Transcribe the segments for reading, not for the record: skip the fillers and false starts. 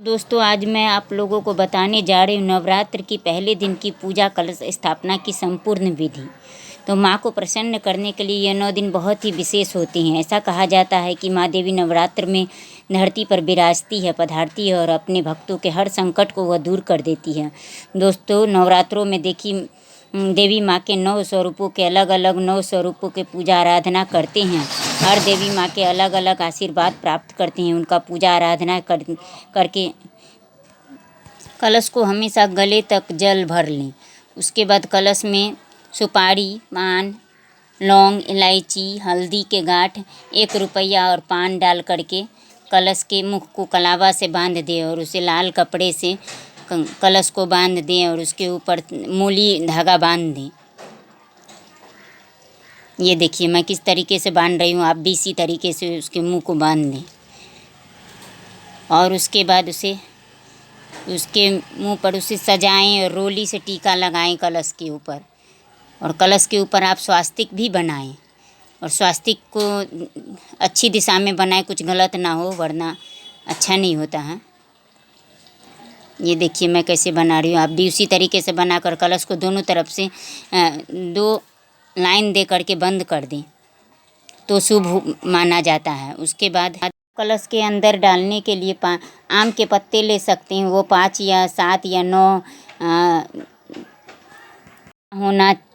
दोस्तों, आज मैं आप लोगों को बताने जा रही हूँ नवरात्र की पहले दिन की पूजा कलश स्थापना की संपूर्ण विधि। तो माँ को प्रसन्न करने के लिए ये 9 दिन बहुत ही विशेष होते हैं। ऐसा कहा जाता है कि माँ देवी नवरात्र में धरती पर विराजती है, पधारती है और अपने भक्तों के हर संकट को वह दूर कर देती है। दोस्तों, नवरात्रों में देखिए देवी माँ के 9 स्वरूपों के अलग अलग 9 स्वरूपों के पूजा आराधना करते हैं। हर देवी माँ के अलग अलग आशीर्वाद प्राप्त करते हैं। उनका पूजा आराधना करके कलश को हमेशा गले तक जल भर लें। उसके बाद कलश में सुपारी, पान, लौंग, इलायची, हल्दी के गांठ, 1 रुपया और पान डाल करके कलश के मुख को कलावा से बांध दें और उसे लाल कपड़े से कलश को बांध दें और उसके ऊपर मूली धागा बांध दें। ये देखिए मैं किस तरीके से बांध रही हूँ, आप भी इसी तरीके से उसके मुंह को बांध दें। और उसके बाद उसके मुंह पर उसे सजाएं और रोली से टीका लगाएं कलश के ऊपर। और कलश के ऊपर आप स्वास्तिक भी बनाएं और स्वास्तिक को अच्छी दिशा में बनाएं, कुछ गलत ना हो वरना अच्छा नहीं होता है। ये देखिए मैं कैसे बना रही हूँ, आप भी उसी तरीके से बनाकर कलश को दोनों तरफ से 2 लाइन दे करके बंद कर दें तो शुभ माना जाता है। उसके बाद कलश के अंदर डालने के लिए आम के पत्ते ले सकते हैं, वो 5 या 7 या 9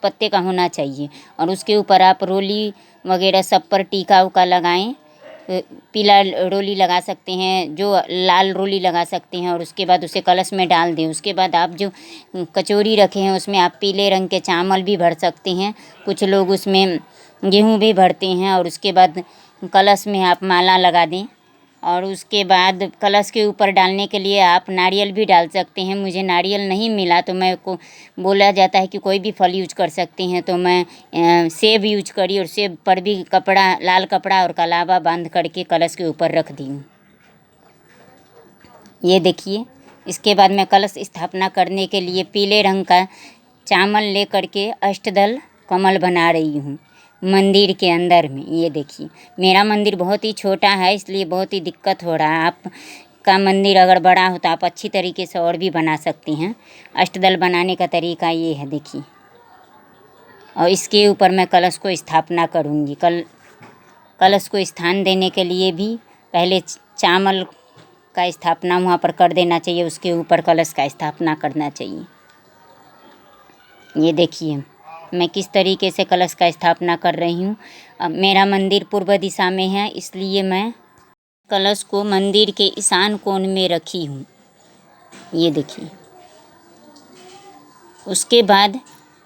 पत्ते का होना चाहिए। और उसके ऊपर आप रोली वगैरह सब पर टीका उका लगाएं। पीला रोली लगा सकते हैं, जो लाल रोली लगा सकते हैं और उसके बाद उसे कलश में डाल दें। उसके बाद आप जो कचौरी रखे हैं उसमें आप पीले रंग के चावल भी भर सकते हैं, कुछ लोग उसमें गेहूँ भी भरते हैं। और उसके बाद कलश में आप माला लगा दें। और उसके बाद कलश के ऊपर डालने के लिए आप नारियल भी डाल सकते हैं। मुझे नारियल नहीं मिला तो मैं को बोला जाता है कि कोई भी फल यूज कर सकते हैं, तो मैं सेब यूज करी और सेब पर भी लाल कपड़ा और कलावा बांध करके कलश के ऊपर रख दी हूँ। ये देखिए, इसके बाद मैं कलश स्थापना करने के लिए पीले रंग का चावल ले करके अष्टदल कमल बना रही हूँ मंदिर के अंदर में। ये देखिए मेरा मंदिर बहुत ही छोटा है, इसलिए बहुत ही दिक्कत हो रहा है। आपका मंदिर अगर बड़ा हो तो आप अच्छी तरीके से और भी बना सकती हैं। अष्टदल बनाने का तरीका ये है, देखिए। और इसके ऊपर मैं कलश को स्थापना करूँगी। कलश को स्थान देने के लिए भी पहले चावल का स्थापना वहाँ पर कर देना चाहिए, उसके ऊपर कलश का स्थापना करना चाहिए। ये देखिए मैं किस तरीके से कलश का स्थापना कर रही हूँ। अब मेरा मंदिर पूर्व दिशा में है, इसलिए मैं कलश को मंदिर के ईशान कोण में रखी हूँ। ये देखिए। उसके बाद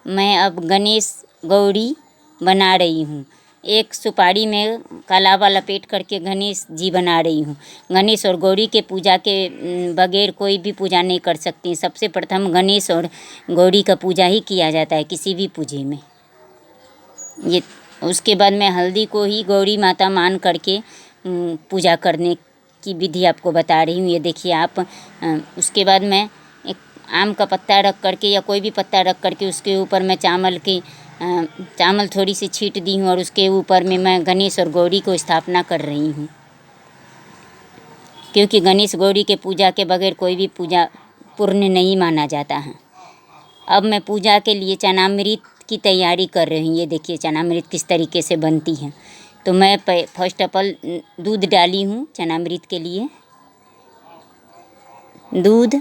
मैं अब गणेश गौरी बना रही हूँ। एक सुपारी में कलावा लपेट करके गणेश जी बना रही हूँ। गणेश और गौरी के पूजा के बगैर कोई भी पूजा नहीं कर सकती। सबसे प्रथम गणेश और गौरी का पूजा ही किया जाता है किसी भी पूजे में। ये उसके बाद मैं हल्दी को ही गौरी माता मान करके पूजा करने की विधि आपको बता रही हूँ। ये देखिए आप। उसके बाद मैं एक आम का पत्ता रख करके या कोई भी पत्ता रख करके उसके ऊपर मैं चावल थोड़ी सी छींट दी हूँ और उसके ऊपर में मैं गणेश और गौरी को स्थापना कर रही हूँ, क्योंकि गणेश गौरी के पूजा के बगैर कोई भी पूजा पूर्ण नहीं माना जाता है। अब मैं पूजा के लिए चनामृत की तैयारी कर रही हूँ। ये देखिए चनामृत किस तरीके से बनती है। तो मैं फर्स्ट ऑफ ऑल दूध डाली हूँ चनामृत के लिए। दूध,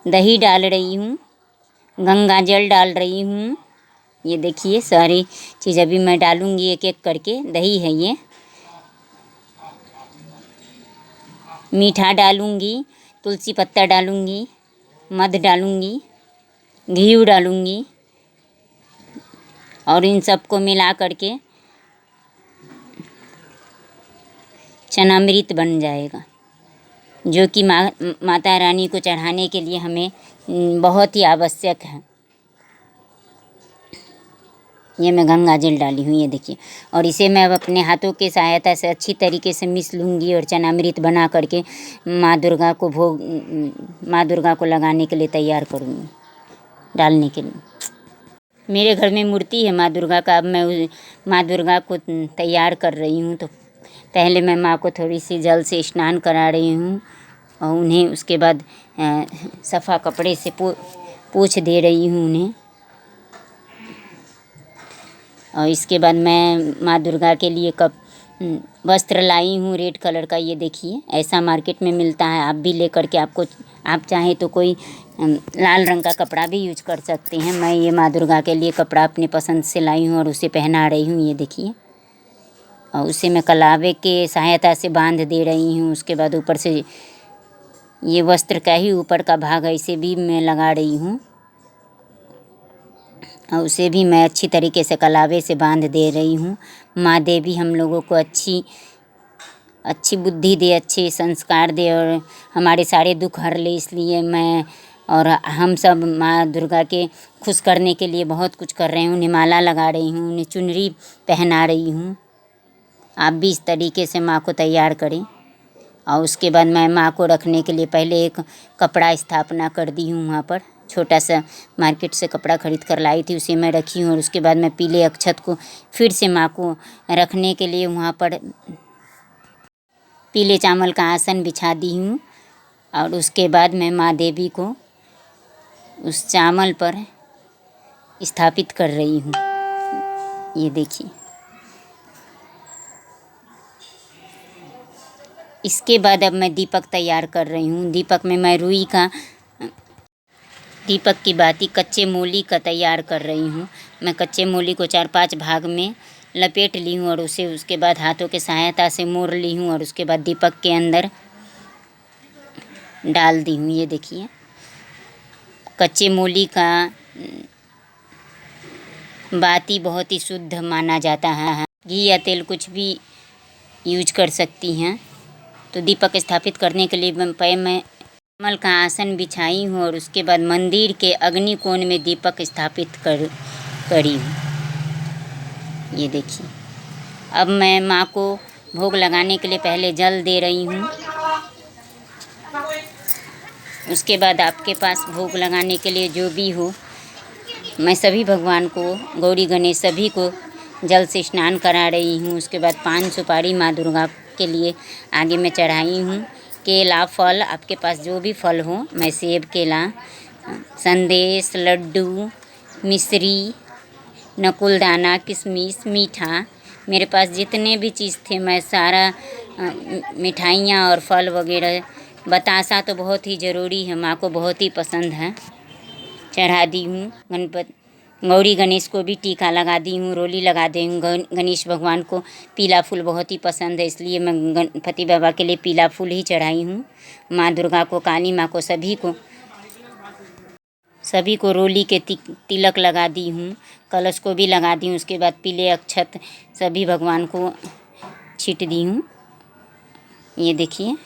दही डाल रही हूँ, गंगा जल डाल रही हूँ। ये देखिए सारी चीज़ अभी मैं डालूँगी एक एक करके। दही है ये, मीठा डालूँगी, तुलसी पत्ता डालूँगी, मध डालूँगी, घी डालूँगी और इन सबको मिला करके चनामृत बन जाएगा, जो कि माता रानी को चढ़ाने के लिए हमें बहुत ही आवश्यक है। ये मैं गंगा जल डाली हूँ। ये देखिए। और इसे मैं अब अपने हाथों की सहायता से अच्छी तरीके से मिस लूँगी और चनामृत बना करके माँ दुर्गा को लगाने के लिए तैयार करूँगी, डालने के लिए। मेरे घर में मूर्ति है माँ दुर्गा का। अब मैं माँ दुर्गा को तैयार कर रही हूँ। तो पहले मैं माँ को थोड़ी सी जल से स्नान करा रही हूँ और उन्हें उसके बाद सफ़ा कपड़े से पोंछ दे रही हूँ उन्हें। और इसके बाद मैं माँ दुर्गा के लिए वस्त्र लाई हूँ रेड कलर का। ये देखिए, ऐसा मार्केट में मिलता है, आप भी लेकर के आप चाहें तो कोई लाल रंग का कपड़ा भी यूज कर सकते हैं। मैं ये माँ दुर्गा के लिए कपड़ा अपने पसंद से लाई हूँ और उसे पहना रही हूँ। ये देखिए, और उसे मैं कलावे के सहायता से बांध दे रही हूँ। उसके बाद ऊपर से ये वस्त्र का ही ऊपर का भाग है, इसे भी मैं लगा रही हूँ और उसे भी मैं अच्छी तरीके से कलावे से बांध दे रही हूँ। माँ देवी हम लोगों को अच्छी बुद्धि दे, अच्छे संस्कार दे और हमारे सारे दुख हर ले, इसलिए मैं और हम सब माँ दुर्गा के खुश करने के लिए बहुत कुछ कर रहे हैं। उन्हें माला लगा रही हूँ, उन्हें चुनरी पहना रही हूँ। आप भी इस तरीके से माँ को तैयार करें। और उसके बाद मैं माँ को रखने के लिए पहले एक कपड़ा स्थापना कर दी हूँ। वहाँ पर छोटा सा मार्केट से कपड़ा खरीद कर लाई थी, उसे मैं रखी हूँ। और उसके बाद मैं पीले अक्षत को फिर से माँ को रखने के लिए वहाँ पर पीले चावल का आसन बिछा दी हूँ। और उसके बाद मैं माँ देवी को उस चावल पर स्थापित कर रही हूँ। ये देखिए, इसके बाद अब मैं दीपक तैयार कर रही हूँ। दीपक में मैं दीपक की बाती कच्चे मूली का तैयार कर रही हूँ। मैं कच्चे मूली को 4-5 भाग में लपेट ली हूँ और उसे उसके बाद हाथों के सहायता से मोड़ ली हूँ और उसके बाद दीपक के अंदर डाल दी हूँ। ये देखिए, कच्चे मूली का बाती बहुत ही शुद्ध माना जाता है। घी या तेल कुछ भी यूज कर सकती हैं। तो दीपक स्थापित करने के लिए मैं कमल का आसन बिछाई हूँ और उसके बाद मंदिर के अग्नि कोण में दीपक स्थापित करी हूँ। ये देखिए, अब मैं माँ को भोग लगाने के लिए पहले जल दे रही हूँ। उसके बाद आपके पास भोग लगाने के लिए जो भी हो, मैं सभी भगवान को, गौरी गणेश सभी को जल से स्नान करा रही हूँ। उसके बाद 5 सुपारी माँ दुर्गा के लिए आगे में चढ़ाई हूँ। केला, फल, आपके पास जो भी फल हो, मैं सेब, केला, संदेश, लड्डू, मिश्री, नकुलदाना, किशमिश, मीठा, मेरे पास जितने भी चीज़ थे मैं सारा मिठाइयाँ और फल वगैरह, बतासा तो बहुत ही ज़रूरी है, माँ को बहुत ही पसंद है, चढ़ा दी हूँ। गौरी गणेश को भी टीका लगा दी हूँ, रोली लगा दी हूँ। गणेश भगवान को पीला फूल बहुत ही पसंद है, इसलिए मैं गणपति बाबा के लिए पीला फूल ही चढ़ाई हूँ। माँ दुर्गा को, काली माँ को, सभी को रोली के तिलक लगा दी हूँ। कलश को भी लगा दी हूँ। उसके बाद पीले अक्षत सभी भगवान को छीट दी हूँ। ये देखिए,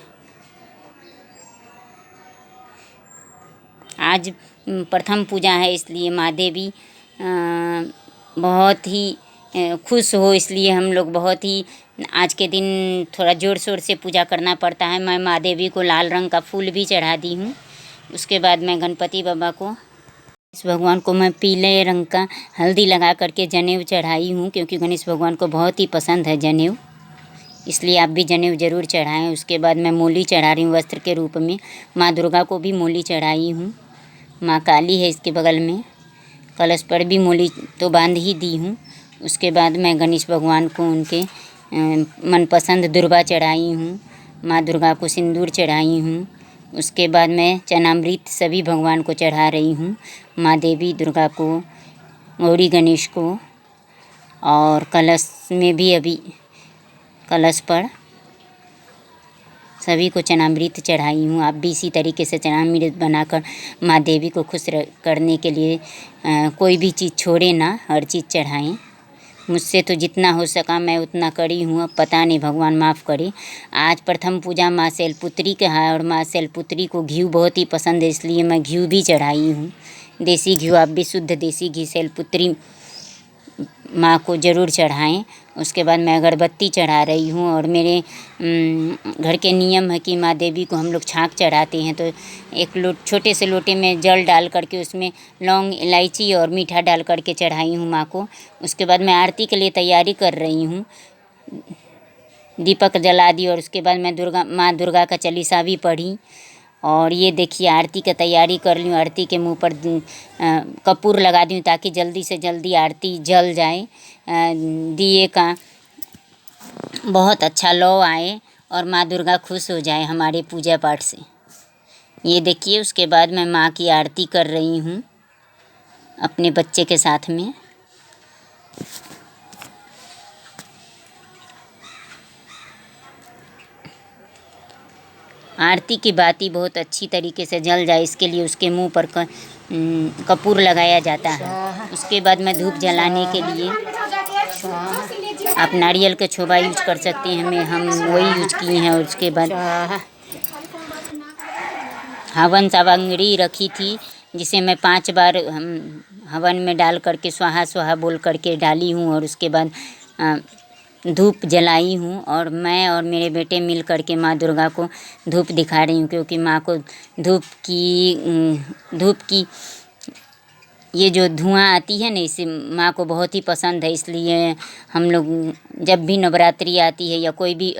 आज प्रथम पूजा है, इसलिए माँ देवी बहुत ही खुश हो, इसलिए हम लोग बहुत ही आज के दिन थोड़ा ज़ोर शोर से पूजा करना पड़ता है। मैं माँ देवी को लाल रंग का फूल भी चढ़ा दी हूँ। उसके बाद मैं गणपति बाबा को, इस भगवान को मैं पीले रंग का हल्दी लगा करके जनेऊ चढ़ाई हूँ, क्योंकि गणेश भगवान को बहुत ही पसंद है जनेऊ, इसलिए आप भी जनेऊ ज़रूर चढ़ाएँ। उसके बाद मैं मूली चढ़ा रही हूँ वस्त्र के रूप में। माँ दुर्गा को भी मूली चढ़ाई हूँ। माँ काली है इसके बगल में, कलश पर भी मूली तो बांध ही दी हूँ। उसके बाद मैं गणेश भगवान को उनके मनपसंद दुर्वा चढ़ाई हूँ। माँ दुर्गा को सिंदूर चढ़ाई हूँ। उसके बाद मैं चनामृत सभी भगवान को चढ़ा रही हूँ, माँ देवी दुर्गा को, गौरी गणेश को, और कलश में भी अभी कलश पर सभी को चनामृत चढ़ाई हूँ। आप भी इसी तरीके से चनामृत बनाकर माँ देवी को खुश करने के लिए कोई भी चीज़ छोड़े ना, हर चीज़ चढ़ाएं। मुझसे तो जितना हो सका मैं उतना करी हूँ, अब पता नहीं, भगवान माफ़ करे। आज प्रथम पूजा माँ शैलपुत्री का है और माँ शैलपुत्री को घी बहुत ही पसंद है, इसलिए मैं घी भी चढ़ाई हूँ। देसी घी, आप भी शुद्ध देसी घी शैलपुत्री माँ को ज़रूर चढ़ाएं। उसके बाद मैं अगरबत्ती चढ़ा रही हूँ और मेरे घर के नियम है कि माँ देवी को हम लोग छाक चढ़ाते हैं, तो एक छोटे से लोटे में जल डाल करके उसमें लौंग, इलायची और मीठा डाल करके चढ़ाई हूँ माँ को। उसके बाद मैं आरती के लिए तैयारी कर रही हूँ। दीपक जला दी और उसके बाद मैं माँ दुर्गा का चालीसा भी पढ़ी। और ये देखिए आरती की तैयारी कर ली हूँ। आरती के मुँह पर कपूर लगा दी हूँ ताकि जल्दी से जल्दी आरती जल जाए, दिए का बहुत अच्छा लौ आए और माँ दुर्गा खुश हो जाए हमारे पूजा पाठ से। ये देखिए उसके बाद मैं माँ की आरती कर रही हूँ अपने बच्चे के साथ में। आरती की बाती बहुत अच्छी तरीके से जल जाए इसके लिए उसके मुंह पर कपूर लगाया जाता है। उसके बाद मैं धूप जलाने के लिए आप नारियल के छोबा यूज कर सकते हैं, हम वही यूज किए हैं। और उसके बाद हवन सामग्री रखी थी जिसे मैं 5 बार हवन में डाल करके स्वाहा स्वाहा बोल करके डाली हूँ। और उसके बाद धूप जलाई हूँ और मैं और मेरे बेटे मिल करके माँ दुर्गा को धूप दिखा रही हूँ, क्योंकि माँ को धूप की ये जो धुआं आती है ना, इससे माँ को बहुत ही पसंद है। इसलिए हम लोग जब भी नवरात्रि आती है या कोई भी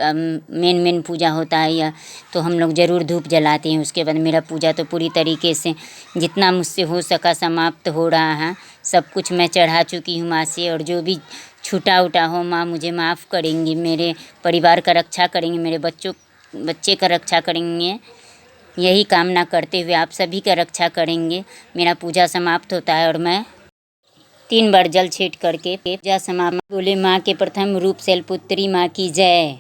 मेन पूजा होता है या तो हम लोग ज़रूर धूप जलाते हैं। उसके बाद मेरा पूजा तो पूरी तरीके से जितना मुझसे हो सका समाप्त हो रहा है। सब कुछ मैं चढ़ा चुकी हूँ माँ से, और जो भी छूटा उटा हो माँ मुझे माफ़ करेंगी, मेरे परिवार का रक्षा करेंगे, मेरे बच्चे का रक्षा करेंगे। यही कामना करते हुए आप सभी का रक्षा करेंगे। मेरा पूजा समाप्त होता है और मैं 3 बार जल छीट करके पूजा समाप्त। बोले माँ के प्रथम रूप शैलपुत्री माँ की जय।